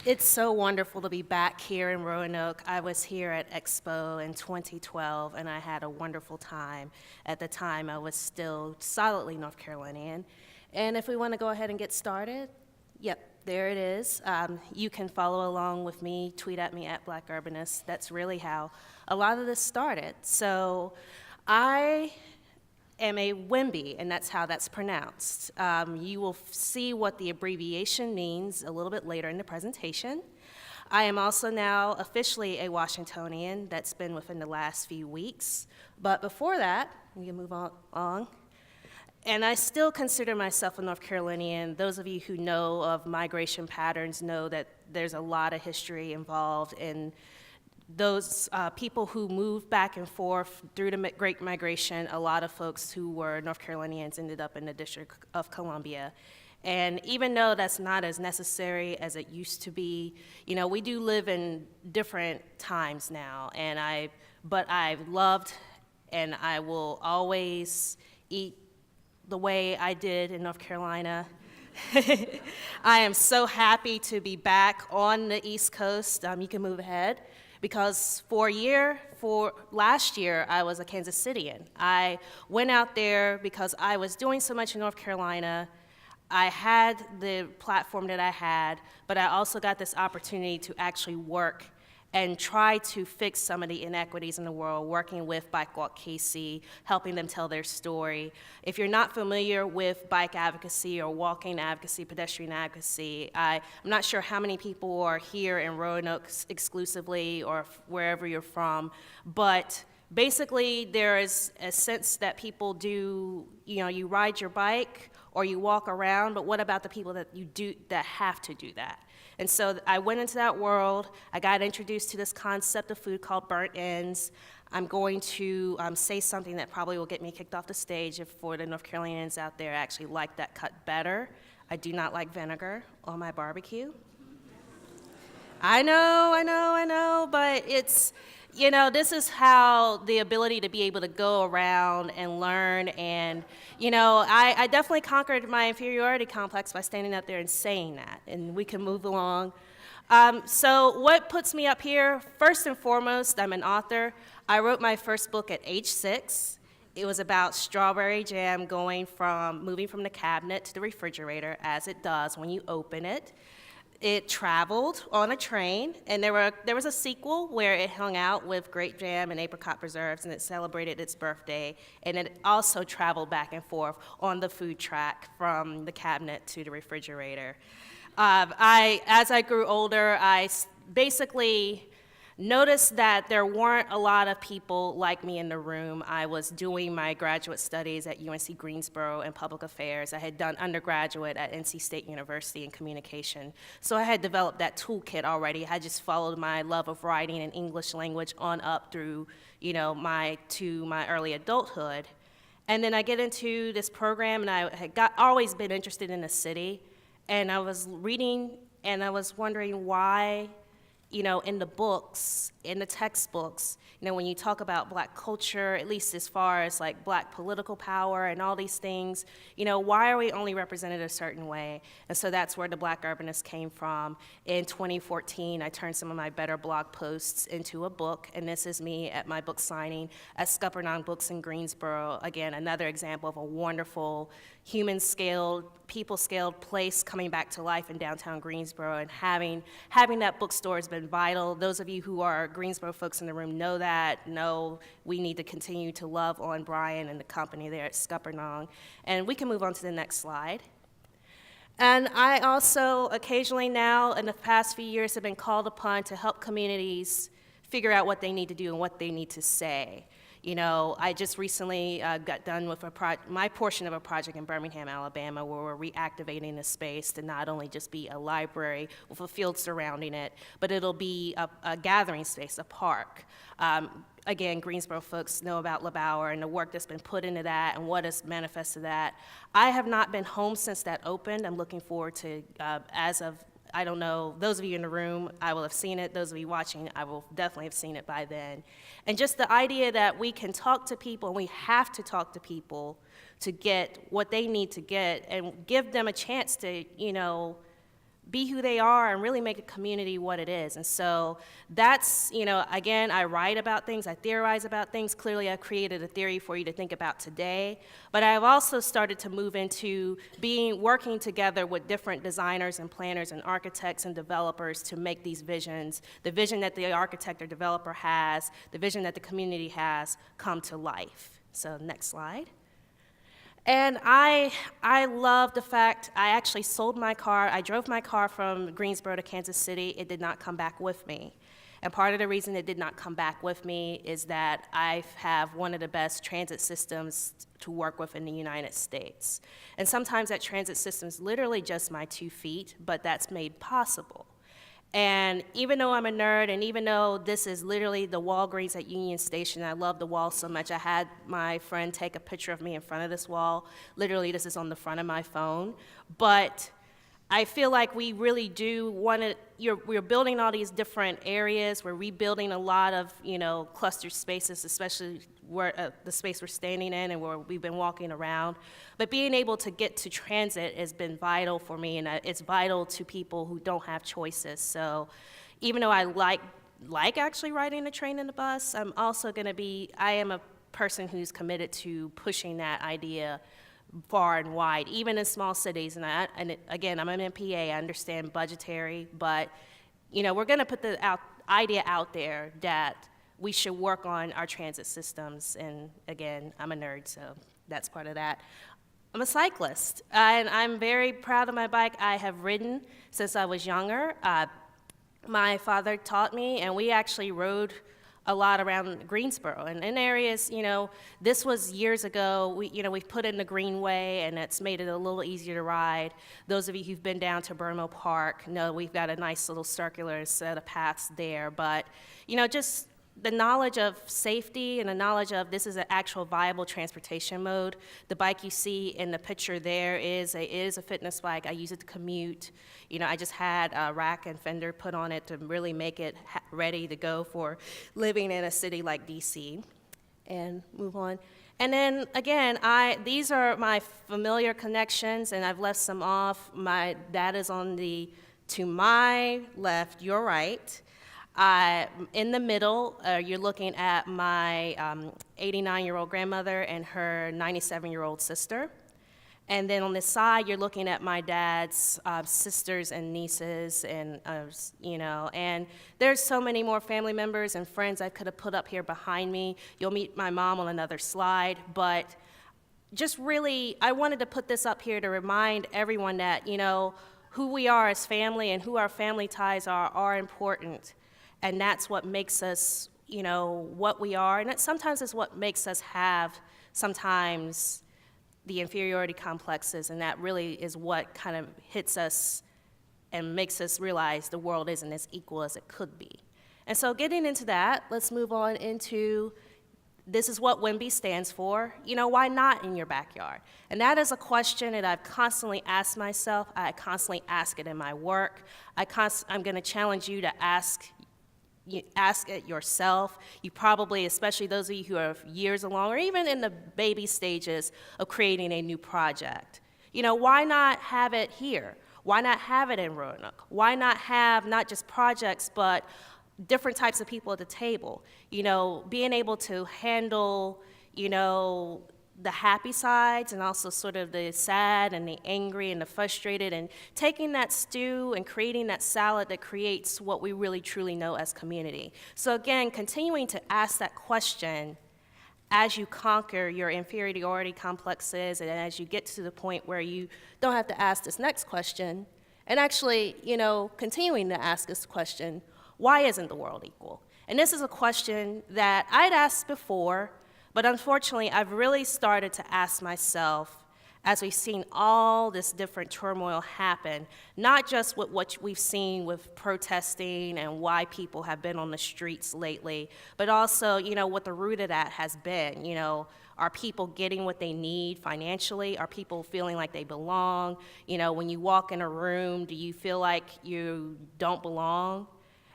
It's so wonderful to be back here in Roanoke. I was here at Expo in 2012, and I had a wonderful time. At the time, I was still solidly North Carolinian. And if we want to go ahead and get started, yep, there it is. You can follow along with me, tweet at me at Black Urbanist. That's really how a lot of this started. So I am a WIMBY, and that's how that's pronounced. You will see what the abbreviation means a little bit later in the presentation. I am also now officially a Washingtonian. That's been within the last few weeks. But before that, we can move on. And I still consider myself a North Carolinian. Those of you who know of migration patterns know that there's a lot of history involved in those people who moved back and forth through the Great Migration. A lot of folks who were North Carolinians ended up in the District of Columbia. And even though that's not as necessary as it used to be, you know, we do live in different times now. But I've loved and I will always eat the way I did in North Carolina. I am so happy to be back on the East Coast. You can move ahead. Because for last year, I was a Kansas Cityan. I went out there because I was doing so much in North Carolina. I had the platform that I had, but I also got this opportunity to actually work and try to fix some of the inequities in the world, working with Bike Walk KC, helping them tell their story. If you're not familiar with bike advocacy or walking advocacy, pedestrian advocacy, I'm not sure how many people are here in Roanoke exclusively or wherever you're from, but basically there is a sense that people do, you ride your bike or you walk around, but what about the people that have to do that? And so I went into that world. I got introduced to this concept of food called burnt ends. I'm going to say something that probably will get me kicked off the stage if for the North Carolinians out there actually like that cut better. I do not like vinegar on my barbecue. I know, but it's, this is how the ability to be able to go around and learn and, I definitely conquered my inferiority complex by standing up there and saying that, and we can move along. So what puts me up here? First and foremost, I'm an author. I wrote my first book at age 6. It was about strawberry jam moving from the cabinet to the refrigerator, as it does when you open it. It traveled on a train, and there was a sequel where it hung out with grape jam and apricot preserves, and it celebrated its birthday, and it also traveled back and forth on the food track from the cabinet to the refrigerator. As I grew older, I basically noticed that there weren't a lot of people like me in the room. I was doing my graduate studies at UNC Greensboro in public affairs. I had done undergraduate at NC State University in communication. So I had developed that toolkit already. I just followed my love of writing and English language on up through, my early adulthood. And then I get into this program, and I had always been interested in the city. And I was reading, and I was wondering why, in the books, in the textbooks, when you talk about Black culture, at least as far as like Black political power and all these things, why are we only represented a certain way? And so that's where the Black Urbanist came from. In 2014, I turned some of my better blog posts into a book, and this is me at my book signing at Scuppernong Books in Greensboro. Again, another example of a wonderful human-scaled, people-scaled place coming back to life in downtown Greensboro, and having that bookstore has been vital. Those of you who are Greensboro folks in the room know we need to continue to love on Brian and the company there at Scuppernong. And we can move on to the next slide. And I also occasionally now, in the past few years, have been called upon to help communities figure out what they need to do and what they need to say. I just recently got done with my portion of a project in Birmingham, Alabama, where we're reactivating the space to not only just be a library with a field surrounding it, but it'll be a gathering space, a park. Again, Greensboro folks know about LeBauer and the work that's been put into that and what has manifested that. I have not been home since that opened. I'm looking forward to, I don't know, those of you in the room, I will have seen it. Those of you watching, I will definitely have seen it by then. And just the idea that we can talk to people, and we have to talk to people to get what they need to get and give them a chance to, be who they are and really make a community what it is. And so that's, again, I write about things, I theorize about things. Clearly, I've created a theory for you to think about today. But I've also started to move into working together with different designers and planners and architects and developers to make these visions, the vision that the architect or developer has, the vision that the community has, come to life. So next slide. And I love the fact I actually sold my car. I drove my car from Greensboro to Kansas City. It did not come back with me. And part of the reason it did not come back with me is that I have one of the best transit systems to work with in the United States. And sometimes that transit system is literally just my 2 feet, but that's made possible. And even though I'm a nerd, and even though this is literally the Walgreens at Union Station, I love the wall so much, I had my friend take a picture of me in front of this wall. Literally, this is on the front of my phone. But I feel like we really do want to, we're building all these different areas. We're rebuilding a lot of, clustered spaces, especially where the space we're standing in and where we've been walking around. But being able to get to transit has been vital for me, and it's vital to people who don't have choices. So even though I like actually riding the train and the bus, I'm also I am a person who's committed to pushing that idea far and wide, even in small cities. And again, I'm an MPA, I understand budgetary, but we're going to put the idea out there that we should work on our transit systems. And again, I'm a nerd, so that's part of that. I'm a cyclist, and I'm very proud of my bike. I have ridden since I was younger. My father taught me, and we actually rode a lot around Greensboro. And in areas, this was years ago, we've put in the Greenway, and it's made it a little easier to ride. Those of you who've been down to Burnmore Park know we've got a nice little circular set of paths there. But, just the knowledge of safety and the knowledge of this is an actual viable transportation mode. The bike you see in the picture there is a fitness bike. I use it to commute. I just had a rack and fender put on it to really make it ready to go for living in a city like DC. And move on. And then again, these are my familiar connections, and I've left some off. My dad is to my left, your right. In the middle, you're looking at my 89-year-old grandmother and her 97-year-old sister. And then on the side, you're looking at my dad's sisters and nieces, and and there's so many more family members and friends I could have put up here behind me. You'll meet my mom on another slide, but just really, I wanted to put this up here to remind everyone that, who we are as family and who our family ties are important. And that's what makes us, what we are. And sometimes it's what makes us have sometimes the inferiority complexes. And that really is what kind of hits us and makes us realize the world isn't as equal as it could be. And so getting into that, let's move on into this is what WIMBY stands for. Why not in your backyard? And that is a question that I've constantly asked myself. I constantly ask it in my work. I'm going to challenge you to ask it yourself. You probably, especially those of you who are years along or even in the baby stages of creating a new project. Why not have it here? Why not have it in Roanoke? Why not have not just projects, but different types of people at the table? Being able to handle, the happy sides and also sort of the sad and the angry and the frustrated, and taking that stew and creating that salad that creates what we really truly know as community. So again, continuing to ask that question as you conquer your inferiority complexes and as you get to the point where you don't have to ask this next question, and actually, continuing to ask this question, why isn't the world equal? And this is a question that I'd asked before, but unfortunately, I've really started to ask myself as we've seen all this different turmoil happen, not just with what we've seen with protesting and why people have been on the streets lately, but also, what the root of that has been. Are people getting what they need financially? Are people feeling like they belong? When you walk in a room, do you feel like you don't belong?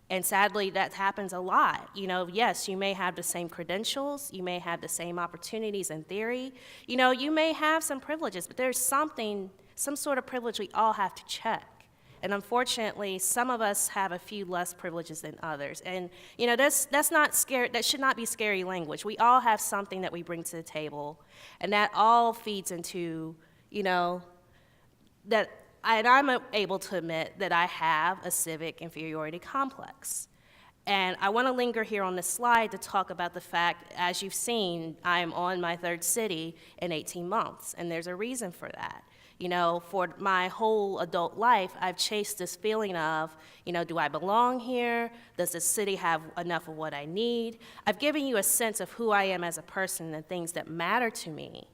And sadly, that happens a lot. Yes, you may have the same credentials, you may have the same opportunities in theory, you may have some privileges, but there's some sort of privilege we all have to check. And unfortunately, some of us have a few less privileges than others. And that's not scary. That should not be scary language. We all have something that we bring to the table, and that all feeds into that. And I'm able to admit that I have a civic inferiority complex. And I want to linger here on this slide to talk about the fact, as you've seen, I'm on my third city in 18 months, and there's a reason for that. For my whole adult life, I've chased this feeling of, do I belong here? Does the city have enough of what I need? I've given you a sense of who I am as a person and things that matter to me.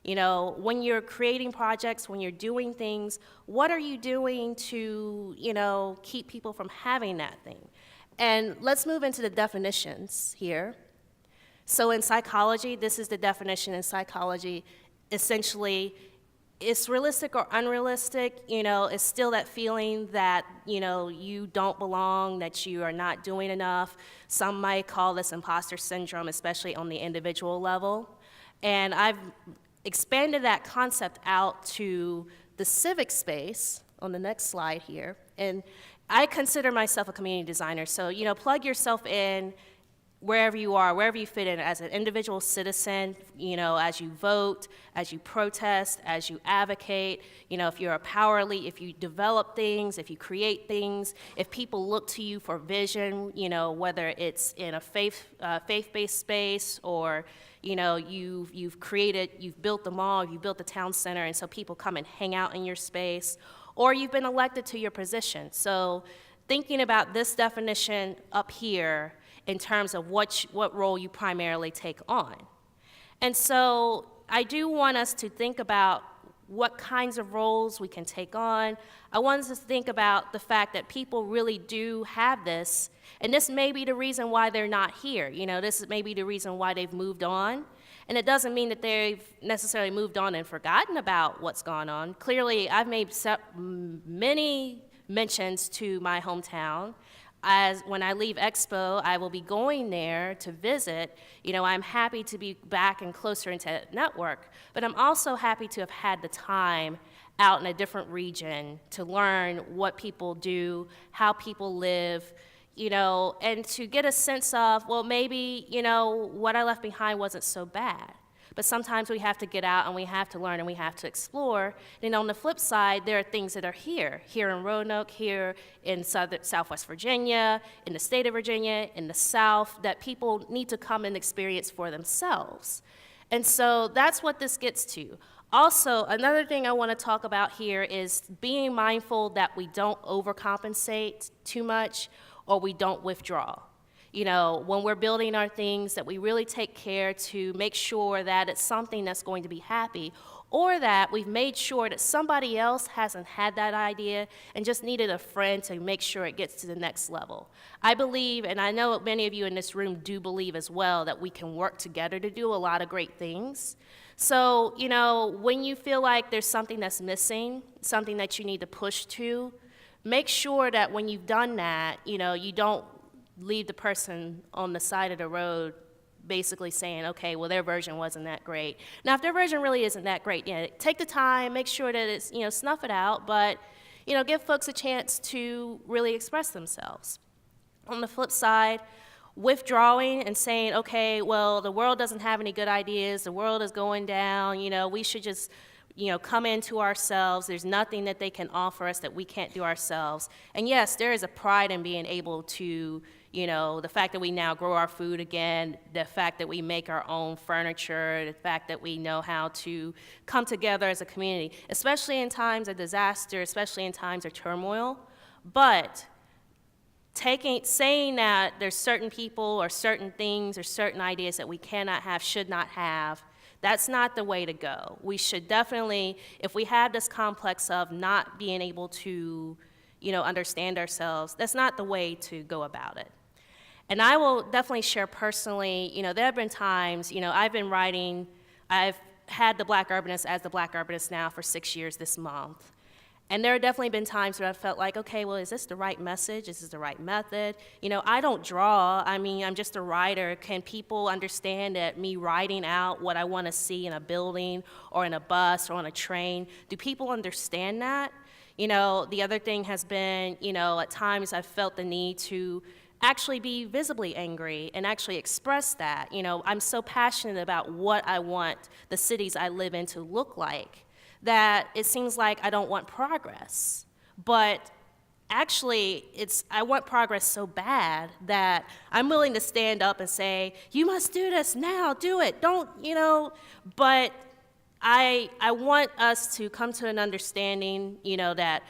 When you're creating projects, when you're doing things, what are you doing to, keep people from having that thing? And let's move into the definitions here. So in psychology, this is the definition in psychology. Essentially, it's realistic or unrealistic, it's still that feeling that, you don't belong, that you are not doing enough. Some might call this imposter syndrome, especially on the individual level. And I've expanded that concept out to the civic space on the next slide here. And I consider myself a community designer, so plug yourself in wherever you are, wherever you fit in as an individual citizen, as you vote, as you protest, as you advocate, if you're a power lead, if you develop things, if you create things, if people look to you for vision, whether it's in a faith-based space or you've built the mall, you've built the town center, and so people come and hang out in your space, or you've been elected to your position. So thinking about this definition up here in terms of what role you primarily take on. And so I do want us to think about what kinds of roles we can take on. I want us to think about the fact that people really do have this, and this may be the reason why they're not here. This may be the reason why they've moved on. And it doesn't mean that they've necessarily moved on and forgotten about what's gone on. Clearly, I've made many mentions to my hometown. As when I leave Expo, I will be going there to visit. I'm happy to be back and closer into that network, but I'm also happy to have had the time out in a different region to learn what people do, how people live, and to get a sense of, well, maybe, what I left behind wasn't so bad. But sometimes we have to get out and we have to learn and we have to explore. And on the flip side, there are things that are here in Roanoke, here in Southwest Virginia, in the state of Virginia, in the South, that people need to come and experience for themselves. And so that's what this gets to. Also, another thing I want to talk about here is being mindful that we don't overcompensate too much or we don't withdraw. When we're building our things, that we really take care to make sure that it's something that's going to be happy, or that we've made sure that somebody else hasn't had that idea and just needed a friend to make sure it gets to the next level. I believe, and I know many of you in this room do believe as well, that we can work together to do a lot of great things. So, when you feel like there's something that's missing, something that you need to push to, make sure that when you've done that, you don't leave the person on the side of the road basically saying, okay, well, their version wasn't that great. Now, if their version really isn't that great, take the time, make sure that it's, snuff it out, but, give folks a chance to really express themselves. On the flip side, withdrawing and saying, okay, well, the world doesn't have any good ideas, the world is going down, we should just come into ourselves. There's nothing that they can offer us that we can't do ourselves. And yes, there is a pride in being able to, the fact that we now grow our food again, the fact that we make our own furniture, the fact that we know how to come together as a community, especially in times of disaster, especially in times of turmoil. But saying that there's certain people or certain things or certain ideas that we cannot have, should not have, that's not the way to go. We should definitely, if we have this complex of not being able to, understand ourselves, that's not the way to go about it. And I will definitely share personally, there have been times, I've been writing, I've had the Black Urbanist as the Black Urbanist now for 6 years this month. And there have definitely been times where I felt like, okay, well, is this the right message? Is this the right method? I don't draw. I'm just a writer. Can people understand that me writing out what I want to see in a building or in a bus or on a train? Do people understand that? The other thing has been, at times I've felt the need to actually be visibly angry and actually express that. I'm so passionate about what I want the cities I live in to look like that it seems like I don't want progress. But actually, I want progress so bad that I'm willing to stand up and say, you must do this now, do it, don't, but I want us to come to an understanding, that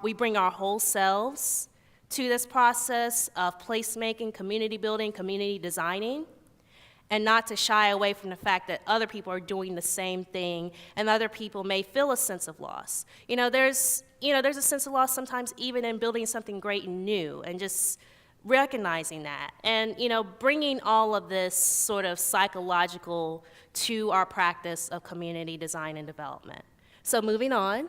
we bring our whole selves to this process of placemaking, community building, community designing, and not to shy away from the fact that other people are doing the same thing and other people may feel a sense of loss. There's a sense of loss sometimes even in building something great and new and just recognizing that and, bringing all of this sort of psychological to our practice of community design and development. So moving on.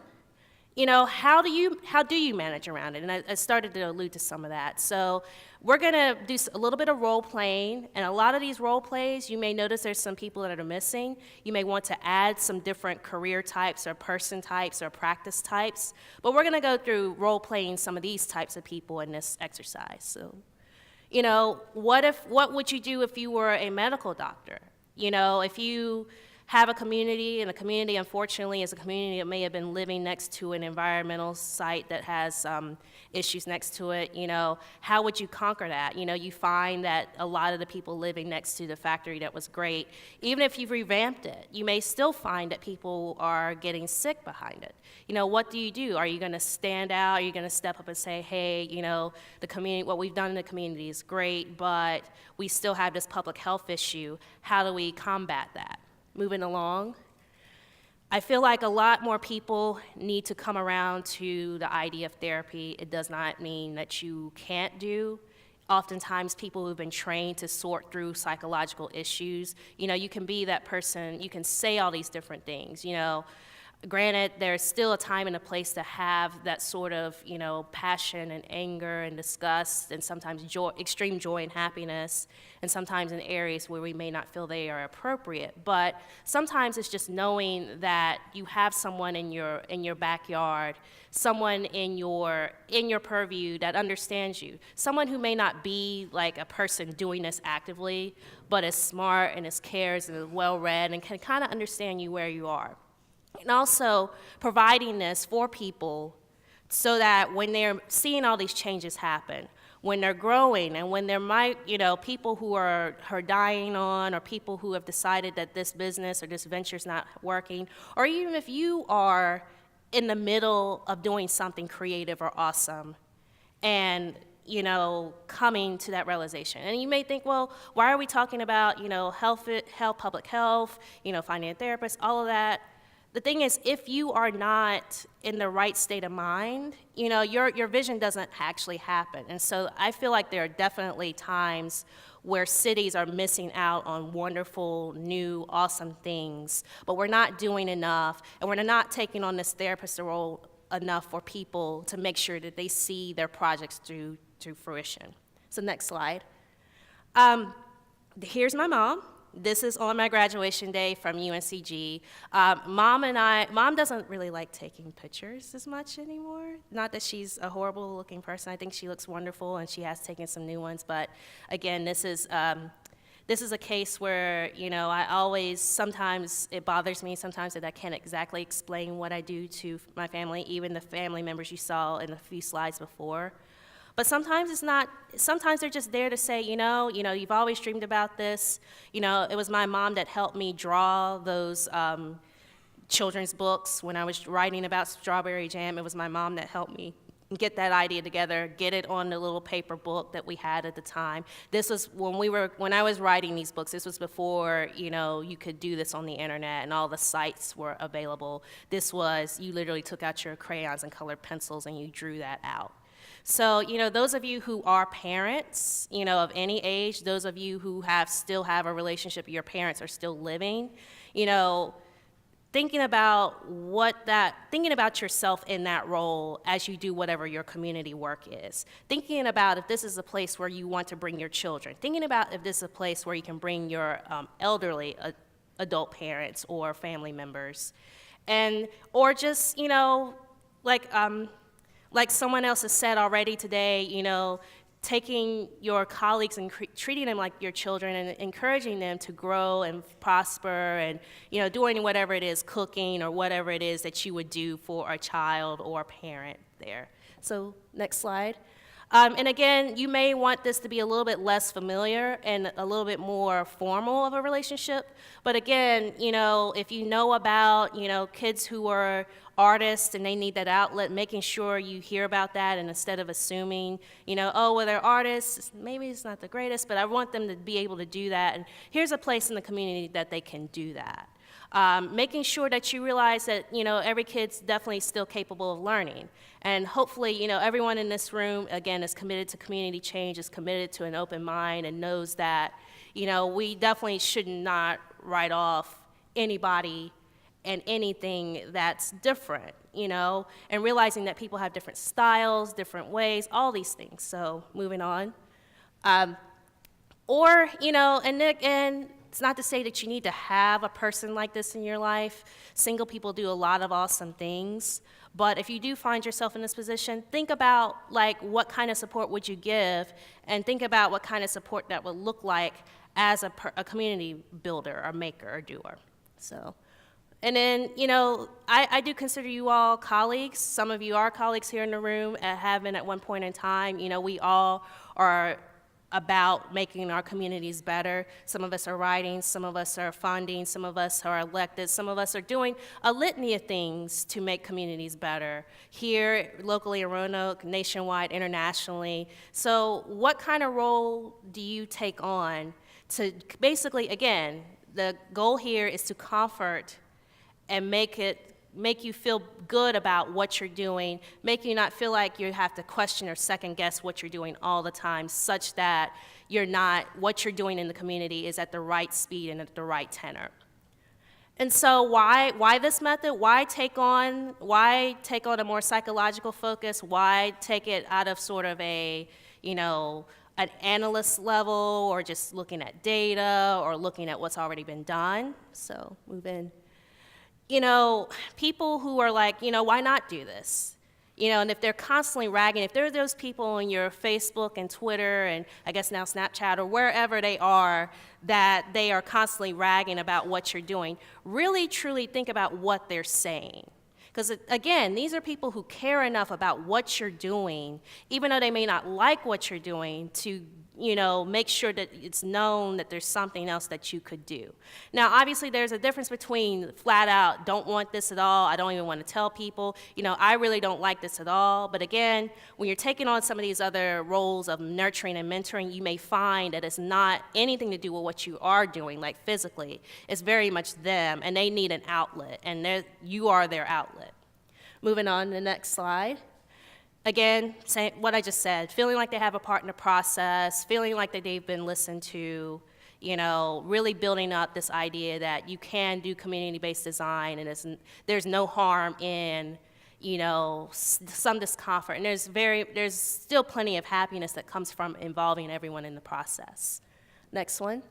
How do you manage around it? And I started to allude to some of that. So we're gonna do a little bit of role playing, and a lot of these role plays, you may notice there's some people that are missing. You may want to add some different career types or person types or practice types, but we're gonna go through role playing some of these types of people in this exercise. So, what would you do if you were a medical doctor? If you have a community, and the community, unfortunately, is a community that may have been living next to an environmental site that has issues next to it, how would you conquer that? You find that a lot of the people living next to the factory that was great, even if you've revamped it, you may still find that people are getting sick behind it. What do you do? Are you gonna stand out? Are you gonna step up and say, hey, the community, what we've done in the community is great, but we still have this public health issue. How do we combat that? Moving along, I feel like a lot more people need to come around to the idea of therapy. It does not mean that you can't do. Oftentimes, people who've been trained to sort through psychological issues, you can be that person, you can say all these different things, Granted, there's still a time and a place to have that sort of, passion and anger and disgust and sometimes joy, extreme joy and happiness, and sometimes in areas where we may not feel they are appropriate. But sometimes it's just knowing that you have someone in your backyard, someone in your purview that understands you, someone who may not be like a person doing this actively, but is smart and is cares and is well-read and can kind of understand you where you are. And also providing this for people so that when they're seeing all these changes happen, when they're growing and when there might, people who are dying on or people who have decided that this business or this venture is not working, or even if you are in the middle of doing something creative or awesome and coming to that realization. And you may think, well, why are we talking about, health, public health, finding a therapist, all of that? The thing is, if you are not in the right state of mind, your vision doesn't actually happen. And so I feel like there are definitely times where cities are missing out on wonderful, new, awesome things, but we're not doing enough, and we're not taking on this therapist role enough for people to make sure that they see their projects through fruition. So next slide. Here's my mom. This is on my graduation day from UNCG. Mom doesn't really like taking pictures as much anymore. Not that she's a horrible looking person. I think she looks wonderful and she has taken some new ones. But again, this is a case where, sometimes it bothers me sometimes that I can't exactly explain what I do to my family, even the family members you saw in a few slides before. But sometimes it's not, sometimes they're just there to say, you've always dreamed about this. It was my mom that helped me draw those children's books when I was writing about strawberry jam. It was my mom that helped me get that idea together, get it on the little paper book that we had at the time. This was when I was writing these books, this was before, you could do this on the internet and all the sites were available. This was, you literally took out your crayons and colored pencils and you drew that out. So, those of you who are parents, of any age, those of you who still have a relationship, your parents are still living, thinking about yourself in that role as you do whatever your community work is. Thinking about if this is a place where you want to bring your children. Thinking about if this is a place where you can bring your elderly adult parents or family members. Or just, like someone else has said already today, taking your colleagues and treating them like your children and encouraging them to grow and prosper and, doing whatever it is, cooking or whatever it is that you would do for a child or a parent there. So next slide. And again, you may want this to be a little bit less familiar and a little bit more formal of a relationship. But again, if you know about, kids who are artists and they need that outlet, making sure you hear about that, and instead of assuming, oh, well, they're artists, maybe it's not the greatest, but I want them to be able to do that. And here's a place in the community that they can do that. Making sure that you realize that, every kid's definitely still capable of learning. And hopefully, everyone in this room, again, is committed to community change, is committed to an open mind, and knows that, we definitely should not write off anybody and anything that's different, and realizing that people have different styles, different ways, all these things. So moving on. And it's not to say that you need to have a person like this in your life. Single people do a lot of awesome things. But if you do find yourself in this position, think about what kind of support would you give, and think about what kind of support that would look like as a community builder or maker or doer. So, and then, I do consider you all colleagues. Some of you are colleagues here in the room, have been at one point in time. We all are about making our communities better. Some of us are writing, some of us are funding, some of us are elected, some of us are doing a litany of things to make communities better, here, locally in Roanoke, nationwide, internationally. So what kind of role do you take on to basically, again, the goal here is to comfort and make you feel good about what you're doing, make you not feel like you have to question or second guess what you're doing all the time, such that what you're doing in the community is at the right speed and at the right tenor. And so why this method? Why take on a more psychological focus? Why take it out of sort of an analyst level, or just looking at data or looking at what's already been done? So move in. People who are like, why not do this? And if they're constantly ragging, if there are those people on your Facebook and Twitter and I guess now Snapchat or wherever they are, that they are constantly ragging about what you're doing, really truly think about what they're saying. Because again, these are people who care enough about what you're doing, even though they may not like what you're doing, to make sure that it's known that there's something else that you could do. Now, obviously, there's a difference between flat out, don't want this at all, I don't even want to tell people, I really don't like this at all. But again, when you're taking on some of these other roles of nurturing and mentoring, you may find that it's not anything to do with what you are doing, like physically. It's very much them, and they need an outlet, and you are their outlet. Moving on to the next slide. Again, saying what I just said, feeling like they have a part in the process, feeling like that they've been listened to, really building up this idea that you can do community-based design, and there's no harm in, some discomfort. And there's still plenty of happiness that comes from involving everyone in the process. Next one.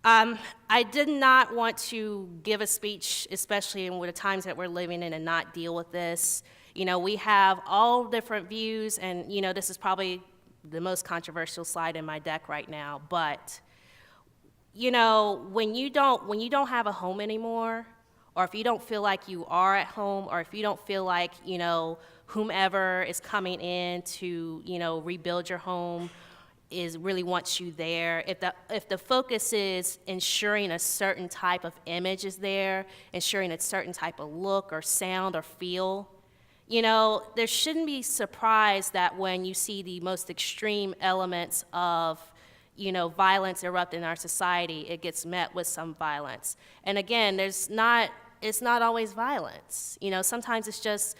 I did not want to give a speech, especially in the times that we're living in, and not deal with this. We have all different views, and this is probably the most controversial slide in my deck right now. But when you don't have a home anymore, or if you don't feel like you are at home, or if you don't feel like whomever is coming in to rebuild your home really wants you there, if the focus is ensuring a certain type of image is there, ensuring a certain type of look or sound or feel, there shouldn't be surprise that when you see the most extreme elements of, violence erupt in our society, it gets met with some violence. And again, it's not always violence. Sometimes it's just,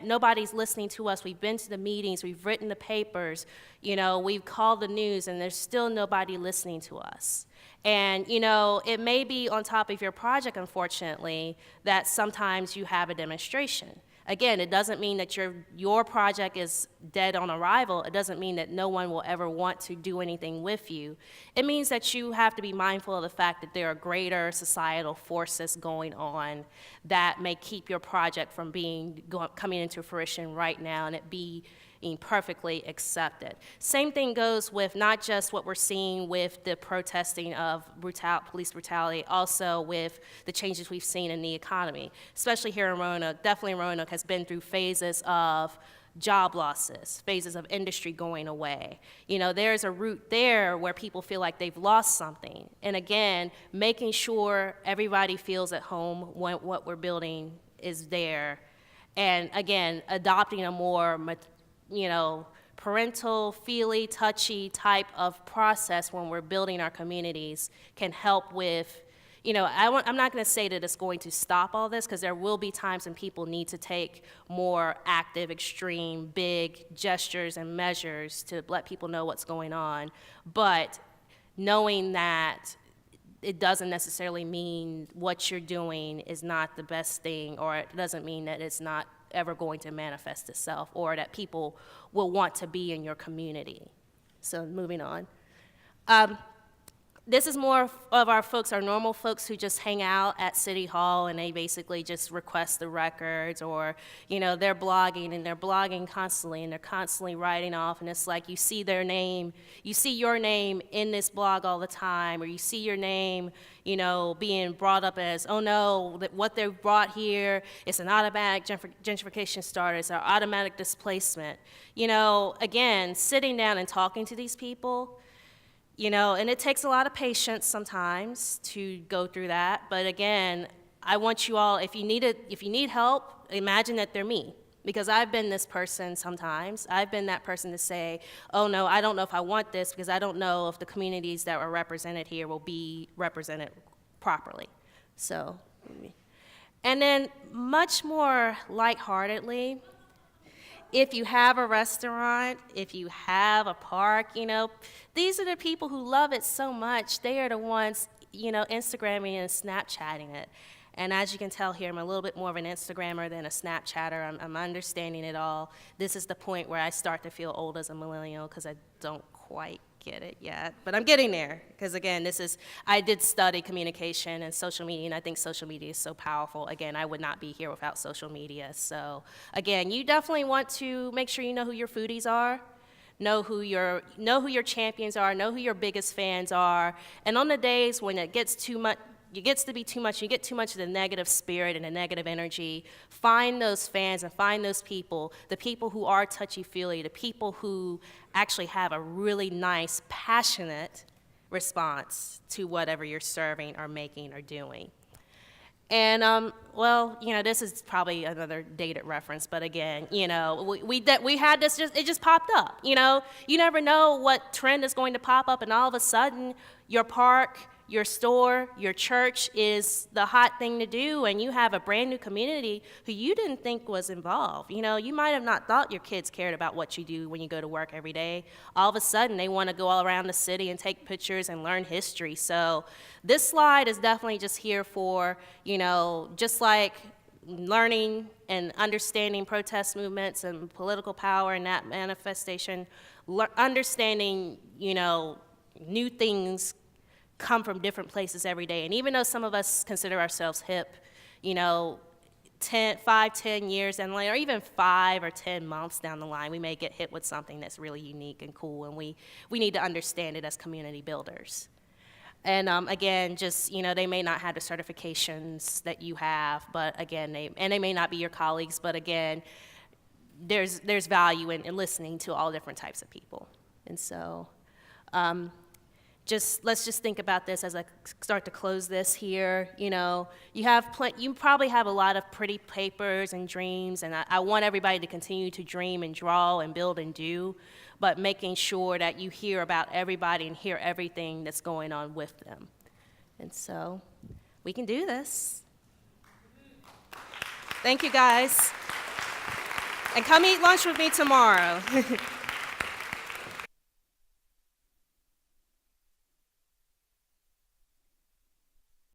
nobody's listening to us. We've been to the meetings, we've written the papers, we've called the news, and there's still nobody listening to us. And, it may be on top of your project, unfortunately, that sometimes you have a demonstration. Again, it doesn't mean that your project is dead on arrival, it doesn't mean that no one will ever want to do anything with you. It means that you have to be mindful of the fact that there are greater societal forces going on that may keep your project from coming into fruition right now and it being perfectly accepted. Same thing goes with not just what we're seeing with the protesting of police brutality, also with the changes we've seen in the economy, especially here in Roanoke. Definitely Roanoke has been through phases of job losses, phases of industry going away. You know, there's a root there where people feel like they've lost something. And again, making sure everybody feels at home when what we're building is there. And again, adopting a more parental, feely, touchy type of process when we're building our communities can help with, I'm not going to say that it's going to stop all this, because there will be times when people need to take more active, extreme, big gestures and measures to let people know what's going on. But knowing that it doesn't necessarily mean what you're doing is not the best thing, or it doesn't mean that it's not ever going to manifest itself, or that people will want to be in your community. So moving on. This is more of our folks, our normal folks who just hang out at City Hall and they basically just request the records, or, they're blogging and they're blogging constantly and they're constantly writing off, and it's like you see their name, you see your name in this blog all the time, or you see your name, being brought up as, oh no, that what they've brought here is an automatic gentrification starter, it's an automatic displacement. Again, sitting down and talking to these people, and it takes a lot of patience sometimes to go through that. But again, I want you all, if you need help, imagine that they're me. Because I've been this person sometimes. I've been that person to say, oh no, I don't know if I want this, because I don't know if the communities that are represented here will be represented properly. So, and then much more lightheartedly, if you have a restaurant, if you have a park, these are the people who love it so much. They are the ones, Instagramming and Snapchatting it. And as you can tell here, I'm a little bit more of an Instagrammer than a Snapchatter. I'm understanding it all. This is the point where I start to feel old as a millennial, because I don't quite get it yet. But I'm getting there, because again, I did study communication and social media, and I think social media is so powerful. Again, I would not be here without social media. So again, you definitely want to make sure you know who your foodies are, know who your champions are, know who your biggest fans are. And on the days when it gets too much, you get too much of the negative spirit and the negative energy, find those fans and find those people, the people who are touchy-feely, the people who actually have a really nice, passionate response to whatever you're serving or making or doing. And, this is probably another dated reference, but again, we had this, it just popped up, You never know what trend is going to pop up, and all of a sudden, your park, your store, your church is the hot thing to do, and you have a brand new community who you didn't think was involved. You might have not thought your kids cared about what you do when you go to work every day. All of a sudden, they want to go all around the city and take pictures and learn history. So this slide is definitely just here for, just like learning and understanding protest movements and political power and that manifestation, understanding, new things come from different places every day. And even though some of us consider ourselves hip, 5, 10 years down the line, or even 5 or 10 months down the line, we may get hit with something that's really unique and cool, and we need to understand it as community builders. And again, just, they may not have the certifications that you have, but again, they may not be your colleagues, but again, there's value in listening to all different types of people. And so, let's just think about this as I start to close this here. You probably have a lot of pretty papers and dreams, and I want everybody to continue to dream and draw and build and do, but making sure that you hear about everybody and hear everything that's going on with them. And so we can do this. Thank you, guys. And come eat lunch with me tomorrow.